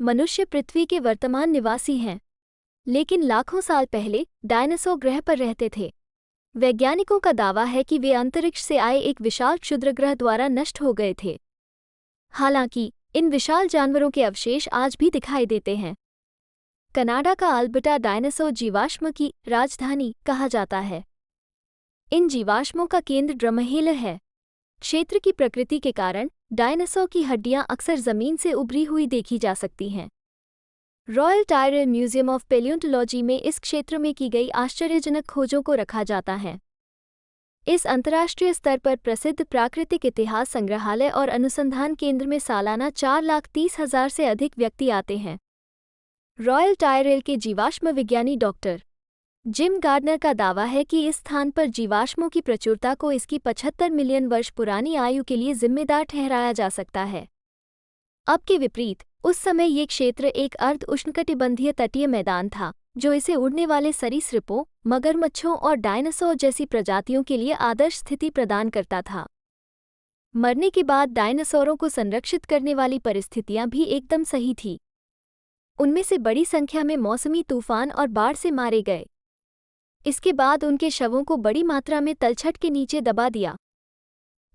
मनुष्य पृथ्वी के वर्तमान निवासी हैं, लेकिन लाखों साल पहले डायनासोर ग्रह पर रहते थे। वैज्ञानिकों का दावा है कि वे अंतरिक्ष से आए एक विशाल क्षुद्रग्रह द्वारा नष्ट हो गए थे। हालांकि इन विशाल जानवरों के अवशेष आज भी दिखाई देते हैं। कनाडा का अल्बर्टा डायनासोर जीवाश्म की राजधानी कहा जाता है। इन जीवाश्मों का केंद्र ड्रमहेलर है। क्षेत्र की प्रकृति के कारण डायनासोर की हड्डियां अक्सर जमीन से उभरी हुई देखी जा सकती हैं। रॉयल टायरल म्यूजियम ऑफ पेलियोंटोलॉजी में इस क्षेत्र में की गई आश्चर्यजनक खोजों को रखा जाता है। इस अंतर्राष्ट्रीय स्तर पर प्रसिद्ध प्राकृतिक इतिहास संग्रहालय और अनुसंधान केंद्र में सालाना 4,30,000 से अधिक व्यक्ति आते हैं। रॉयल टायरल के जीवाश्म विज्ञानी डॉक्टर जिम गार्डनर का दावा है कि इस स्थान पर जीवाश्मों की प्रचुरता को इसकी 75 मिलियन वर्ष पुरानी आयु के लिए जिम्मेदार ठहराया जा सकता है। अब के विपरीत उस समय ये क्षेत्र एक अर्ध उष्णकटिबंधीय तटीय मैदान था, जो इसे उड़ने वाले सरीसृपों, मगरमच्छों और डायनासोर जैसी प्रजातियों के लिए आदर्श स्थिति प्रदान करता था। मरने के बाद डायनासोरों को संरक्षित करने वाली परिस्थितियां भी एकदम सही थी। उनमें से बड़ी संख्या में मौसमी तूफान और बाढ़ से मारे गए। इसके बाद उनके शवों को बड़ी मात्रा में तलछट के नीचे दबा दिया।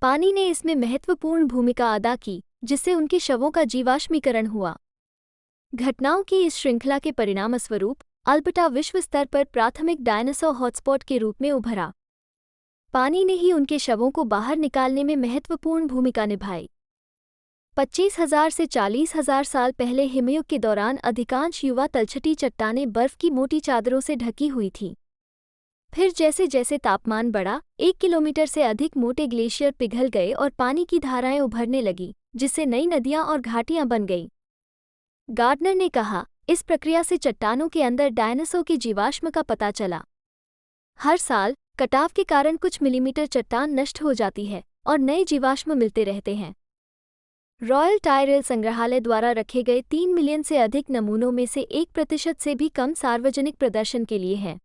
पानी ने इसमें महत्वपूर्ण भूमिका अदा की, जिससे उनके शवों का जीवाश्मीकरण हुआ। घटनाओं की इस श्रृंखला के परिणामस्वरूप अल्बर्टा विश्व स्तर पर प्राथमिक डायनासोर हॉटस्पॉट के रूप में उभरा। पानी ने ही उनके शवों को बाहर निकालने में महत्वपूर्ण भूमिका निभाई। 25,000 से 40,000 साल पहले हिमयुग के दौरान अधिकांश युवा तलछटी चट्टानें बर्फ की मोटी चादरों से ढकी हुई थीं। फिर जैसे जैसे तापमान बढ़ा, 1 किलोमीटर से अधिक मोटे ग्लेशियर पिघल गए और पानी की धाराएं उभरने लगीं, जिससे नई नदियां और घाटियां बन गईं। गार्डनर ने कहा, इस प्रक्रिया से चट्टानों के अंदर डायनासोर के जीवाश्म का पता चला। हर साल कटाव के कारण कुछ मिलीमीटर चट्टान नष्ट हो जाती है और नए जीवाश्म मिलते रहते हैं। रॉयल टायरल संग्रहालय द्वारा रखे गए 3 मिलियन से अधिक नमूनों में से 1% से भी कम सार्वजनिक प्रदर्शन के लिए हैं।